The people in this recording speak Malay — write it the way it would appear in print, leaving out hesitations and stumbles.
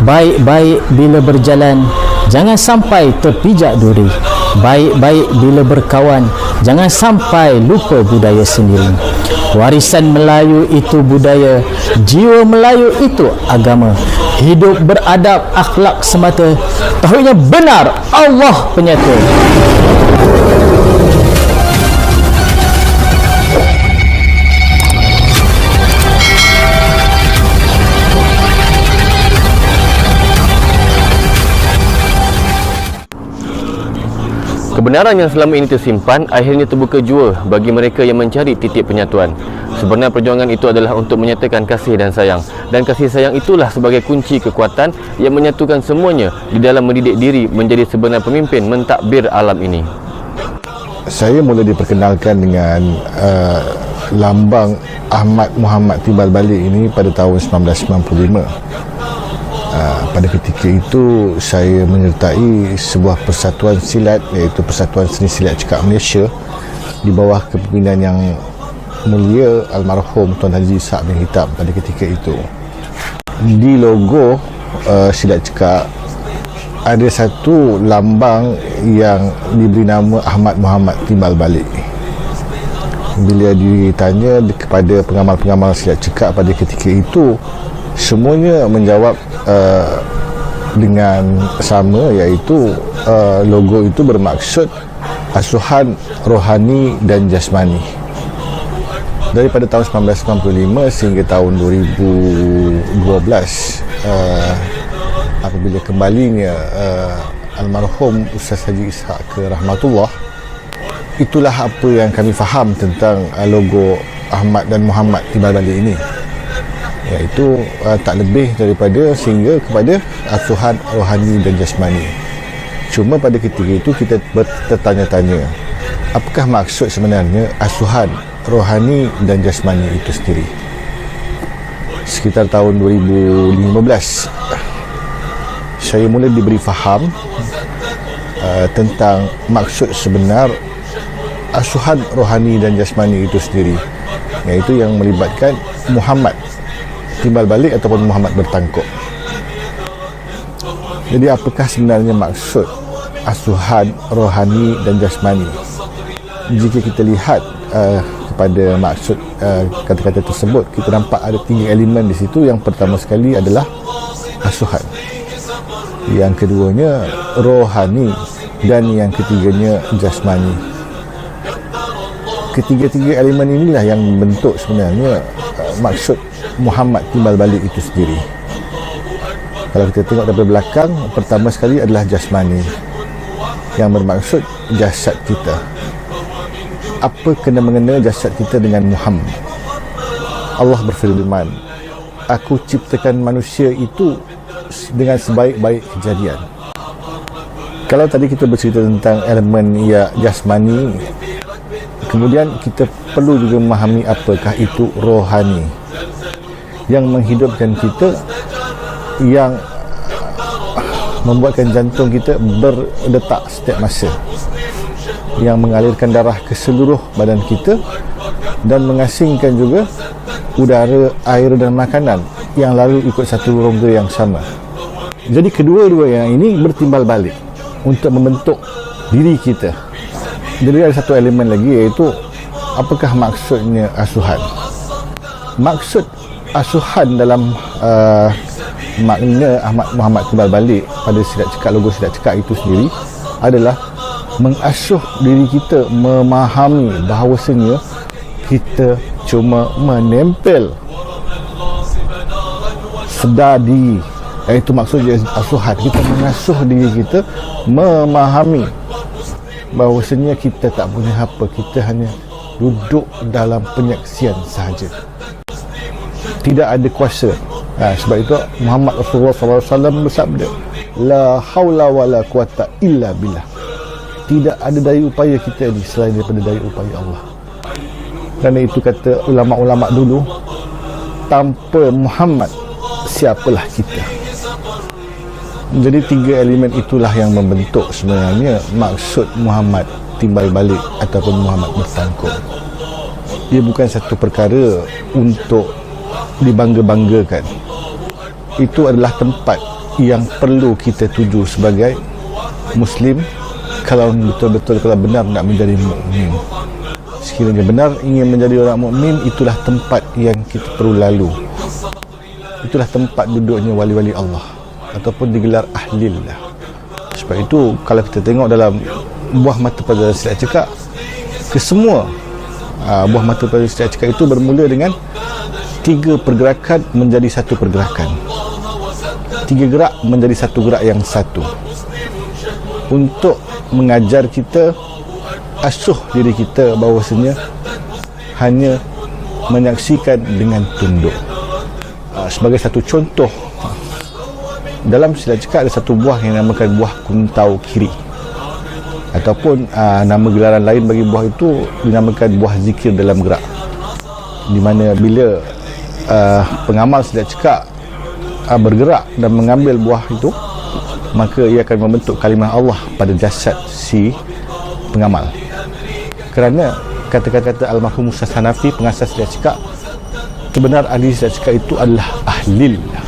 Baik-baik bila berjalan, jangan sampai terpijak duri. Baik-baik bila berkawan, jangan sampai lupa budaya sendiri. Warisan Melayu itu budaya, jiwa Melayu itu agama. Hidup beradab, akhlak semata, tauhidnya benar, Allah penyata. Kebenaran yang selama ini tersimpan akhirnya terbuka jua bagi mereka yang mencari titik penyatuan. Sebenarnya perjuangan itu adalah untuk menyatakan kasih dan sayang. Dan kasih sayang itulah sebagai kunci kekuatan yang menyatukan semuanya di dalam mendidik diri menjadi sebenar pemimpin mentadbir alam ini. Saya mula diperkenalkan dengan lambang Ahmad Muhammad Timbal Balik ini pada tahun 1995. Pada ketika itu saya menyertai sebuah persatuan silat, iaitu Persatuan Seni Silat Cekak Malaysia, di bawah kepimpinan yang mulia almarhum Tuan Haji Ishak bin Hitam pada ketika itu. Di logo silat cekak ada satu lambang yang diberi nama Ahmad Muhammad Timbal Balik. Bila ditanya kepada pengamal-pengamal silat cekak pada ketika itu, semuanya menjawab dengan sama, iaitu logo itu bermaksud asuhan rohani dan jasmani. Daripada tahun 1995 sehingga tahun 2012, apabila kembalinya almarhum Ustaz Haji Ishak ke rahmatullah, itulah apa yang kami faham tentang logo Ahmad dan Muhammad Timbal Balik ini, iaitu tak lebih daripada sehingga kepada asuhan rohani dan jasmani. Cuma pada ketika itu kita bertanya-tanya, apakah maksud sebenarnya asuhan rohani dan jasmani itu sendiri? Sekitar tahun 2015 saya mula diberi faham tentang maksud sebenar asuhan rohani dan jasmani itu sendiri, iaitu yang melibatkan Muhammad Timbal Balik ataupun Muhammad bertangkuk. Jadi apakah sebenarnya maksud asuhan rohani dan jasmani? Jika kita lihat kepada maksud kata-kata tersebut, kita nampak ada 3 elemen di situ. Yang pertama sekali adalah asuhan, yang keduanya rohani, dan yang ketiganya jasmani. Ketiga-tiga elemen inilah yang membentuk sebenarnya maksud Muhammad Timbal Balik itu sendiri. Kalau kita tengok dari belakang, pertama sekali adalah jasmani, yang bermaksud jasad kita. Apa kena-mengena jasad kita dengan Muhammad? Allah berfirman, aku ciptakan manusia itu dengan sebaik-baik kejadian. Kalau tadi kita bercerita tentang elemen jasmani, kemudian kita perlu juga memahami apakah itu rohani, yang menghidupkan kita, yang membuatkan jantung kita berdetak setiap masa, yang mengalirkan darah ke seluruh badan kita, dan mengasingkan juga udara, air dan makanan yang lalu ikut satu rongga yang sama. Jadi kedua-dua yang ini bertimbal balik untuk membentuk diri kita. Jadi ada satu elemen lagi, iaitu apakah maksudnya asuhan. Maksud asuhan dalam makna Ahmad Muhammad Timbal Balik pada silat cekak, logo silat cekak itu sendiri adalah mengasuh diri kita memahami bahawasanya kita cuma menempel sedar diri, iaitu maksudnya asuhan. Kita mengasuh diri kita memahami bahawasanya kita tak punya apa, kita hanya duduk dalam penyaksian sahaja, tidak ada kuasa. Sebab itu Muhammad Rasulullah SAW bersabda, la haula wa la quwata illa billah. Tidak ada daya upaya kita ni selain daripada daya upaya Allah. Kerana itu kata ulama-ulama dulu, tanpa Muhammad siapalah kita. Jadi 3 elemen itulah yang membentuk sebenarnya maksud Muhammad Timbal Balik ataupun Muhammad bertangkuk. Dia bukan satu perkara untuk dibangga-banggakan. Itu adalah tempat yang perlu kita tuju sebagai Muslim kalau betul-betul kalau benar nak menjadi mukmin. Sekiranya benar ingin menjadi orang mukmin, itulah tempat yang kita perlu lalu. Itulah tempat duduknya wali-wali Allah ataupun digelar ahlillah. Sebab itu kalau kita tengok dalam buah mata pelajaran silat cekak, kesemua buah mata pelajaran silat cekak itu bermula dengan 3 pergerakan menjadi satu pergerakan, 3 gerak menjadi satu gerak yang satu, untuk mengajar kita, asuh diri kita bahawasanya hanya menyaksikan dengan tunduk. Sebagai satu contoh, dalam silat cekak ada satu buah yang dinamakan buah kuntau kiri, ataupun nama gelaran lain bagi buah itu dinamakan buah zikir dalam gerak, di mana bila pengamal silat cekak bergerak dan mengambil buah itu, maka ia akan membentuk kalimah Allah pada jasad si pengamal. Kerana kata-kata Almarhum Ustaz Hanafi, pengasas silat cekak, sebenar ahli silat cekak itu adalah ahlillah.